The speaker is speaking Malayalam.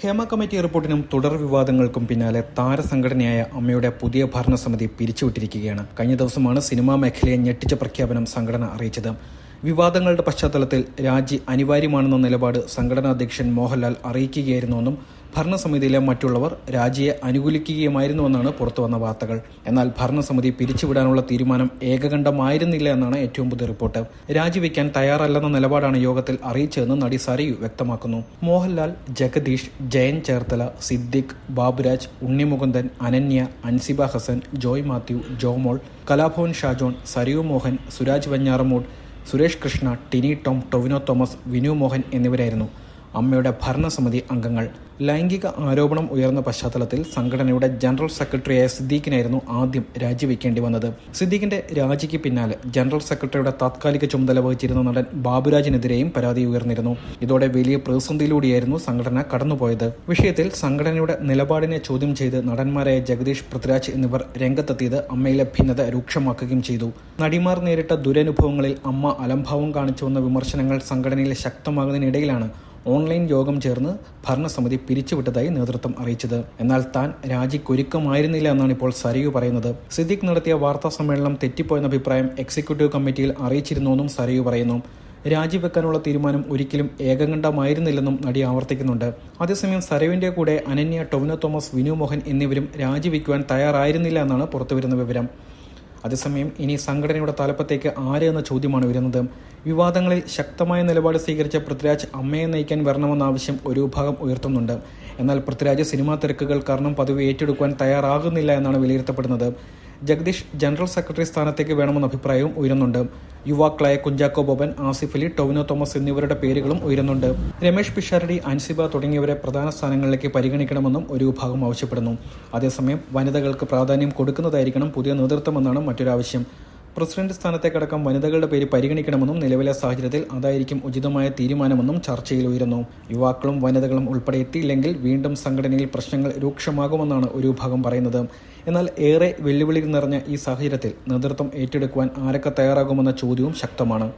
ഹേമ കമ്മിറ്റി റിപ്പോർട്ടിനും തുടർ വിവാദങ്ങൾക്കും പിന്നാലെ താരസംഘടനയായ അമ്മയുടെ പുതിയ ഭരണസമിതി പിരിച്ചുവിട്ടിരിക്കുകയാണ്. കഴിഞ്ഞ ദിവസമാണ് സിനിമാ മേഖലയെ ഞെട്ടിച്ച പ്രഖ്യാപനം സംഘടന അറിയിച്ചത്. വിവാദങ്ങളുടെ പശ്ചാത്തലത്തിൽ രാജി അനിവാര്യമാണെന്ന നിലപാട് സംഘടനാ അധ്യക്ഷൻ മോഹൻലാൽ അറിയിക്കുകയായിരുന്നുവെന്നും ഭരണസമിതിയിലെ മറ്റുള്ളവർ രാജിയെ അനുകൂലിക്കുകയുമായിരുന്നുവെന്നാണ് പുറത്തുവന്ന വാർത്തകൾ. എന്നാൽ ഭരണസമിതി പിരിച്ചുവിടാനുള്ള തീരുമാനം ഏകകണ്ഠമായിരുന്നില്ല എന്നാണ് ഏറ്റവും പുതിയ റിപ്പോർട്ട്. രാജിവെക്കാൻ തയ്യാറല്ലെന്ന നിലപാടാണ് യോഗത്തിൽ അറിയിച്ചതെന്ന് നടി സരയു വ്യക്തമാക്കുന്നു. മോഹൻലാൽ, ജഗദീഷ്, ജയൻ ചേർത്തല, സിദ്ദിഖ്, ബാബുരാജ്, ഉണ്ണിമുകുന്ദൻ, അനന്യ, അൻസിബ ഹസൻ, ജോയ് മാത്യു, ജോമോൾ, കലാഭവൻ ഷാജോൺ, സരയു മോഹൻ, സുരാജ് വെഞ്ഞാറമൂട്, സുരേഷ് കൃഷ്ണ, ടിനി ടോം, ടൊവിനോ തോമസ്, വിനു മോഹൻ എന്നിവരായിരുന്നു അമ്മയുടെ ഭരണസമിതി അംഗങ്ങൾ. ലൈംഗിക ആരോപണം ഉയർന്ന പശ്ചാത്തലത്തിൽ സംഘടനയുടെ ജനറൽ സെക്രട്ടറിയായ സിദ്ദീഖിനായിരുന്നു ആദ്യം രാജിവെക്കേണ്ടി വന്നത്. സിദ്ദീഖിന്റെ രാജിക്ക് പിന്നാലെ ജനറൽ സെക്രട്ടറിയുടെ താത്കാലിക ചുമതല വഹിച്ചിരുന്ന നടൻ ബാബുരാജിനെതിരെയും പരാതി ഉയർന്നിരുന്നു. ഇതോടെ വലിയ പ്രതിസന്ധിയിലൂടെയായിരുന്നു സംഘടന കടന്നുപോയത്. വിഷയത്തിൽ സംഘടനയുടെ നിലപാടിനെ ചോദ്യം ചെയ്ത് നടന്മാരായ ജഗദീഷ്, പൃഥ്വിരാജ് എന്നിവർ രംഗത്തെത്തിയത് അമ്മയിലെ ഭിന്നത രൂക്ഷമാക്കുകയും ചെയ്തു. നടിമാർ നേരിട്ട ദുരനുഭവങ്ങളിൽ അമ്മ അലംഭാവം കാണിച്ചുവെന്ന വിമർശനങ്ങൾ സംഘടനയിൽ ശക്തമാകുന്നതിനിടയിലാണ് ഓൺലൈൻ യോഗം ചേർന്ന് ഭരണസമിതി പിരിച്ചുവിട്ടതായി നേതൃത്വം അറിയിച്ചത്. എന്നാൽ താൻ രാജിക്കൊരുക്കമായിരുന്നില്ല എന്നാണ് ഇപ്പോൾ സരയു പറയുന്നത്. സിദ്ദിഖ് നടത്തിയ വാർത്താ സമ്മേളനം തെറ്റിപ്പോയെന്ന അഭിപ്രായം എക്സിക്യൂട്ടീവ് കമ്മിറ്റിയിൽ അറിയിച്ചിരുന്നുവെന്നും സരയു പറയുന്നു. രാജിവെക്കാനുള്ള തീരുമാനം ഒരിക്കലും ഏകകണ്ഠമായിരുന്നില്ലെന്നും നടി ആവർത്തിക്കുന്നുണ്ട്. അതേസമയം സരയുവിന്റെ കൂടെ അനന്യ, ടൊവിനോ തോമസ്, വിനു മോഹൻ എന്നിവരും രാജിവെക്കുവാൻ തയ്യാറായിരുന്നില്ല എന്നാണ് പുറത്തുവരുന്ന വിവരം. അതേസമയം ഇനി സംഘടനയുടെ തലപ്പത്തേക്ക് ആര് എന്ന ചോദ്യമാണ് ഉയരുന്നത്. വിവാദങ്ങളിൽ ശക്തമായ നിലപാട് സ്വീകരിച്ച പൃഥ്വിരാജ് അമ്മയെ നയിക്കാൻ വരണമെന്ന ആവശ്യം ഒരു വിഭാഗം ഉയർത്തുന്നുണ്ട്. എന്നാൽ പൃഥ്വിരാജ് സിനിമാ തിരക്കുകൾ കാരണം പദവി ഏറ്റെടുക്കുവാൻ തയ്യാറാകുന്നില്ല എന്നാണ് വിലയിരുത്തപ്പെടുന്നത്. ജഗദീഷ് ജനറൽ സെക്രട്ടറി സ്ഥാനത്തേക്ക് വേണമെന്ന അഭിപ്രായവും ഉയരുന്നുണ്ട്. യുവാക്കളായ കുഞ്ചാക്കോ ബോബൻ, ആസിഫ് അലി, ടൊവിനോ തോമസ് എന്നിവരുടെ പേരുകളും ഉയരുന്നുണ്ട്. രമേഷ് പിഷാരടി, അൻസിബ തുടങ്ങിയവരെ പ്രധാന സ്ഥാനങ്ങളിലേക്ക് പരിഗണിക്കണമെന്നും ഒരു വിഭാഗം ആവശ്യപ്പെടുന്നു. അതേസമയം വനിതകൾക്ക് പ്രാധാന്യം കൊടുക്കുന്നതായിരിക്കണം പുതിയ നേതൃത്വമെന്നാണ് മറ്റൊരാവശ്യം. പ്രസിഡന്റ് സ്ഥാനത്തേക്കടക്കം വനിതകളുടെ പേര് പരിഗണിക്കണമെന്നും നിലവിലെ സാഹചര്യത്തിൽ അതായിരിക്കും ഉചിതമായ തീരുമാനമെന്നും ചർച്ചയിൽ ഉയരുന്നു. യുവാക്കളും വനിതകളും ഉൾപ്പെടെ എത്തിയില്ലെങ്കിൽ വീണ്ടും സംഘടനയിൽ പ്രശ്നങ്ങൾ രൂക്ഷമാകുമെന്നാണ് ഒരു വിഭാഗം പറയുന്നത്. എന്നാൽ ഏറെ വെല്ലുവിളികൾ നിറഞ്ഞ ഈ സാഹചര്യത്തിൽ നേതൃത്വം ഏറ്റെടുക്കുവാൻ ആരൊക്കെ തയ്യാറാകുമെന്ന ചോദ്യവും ശക്തമാണ്.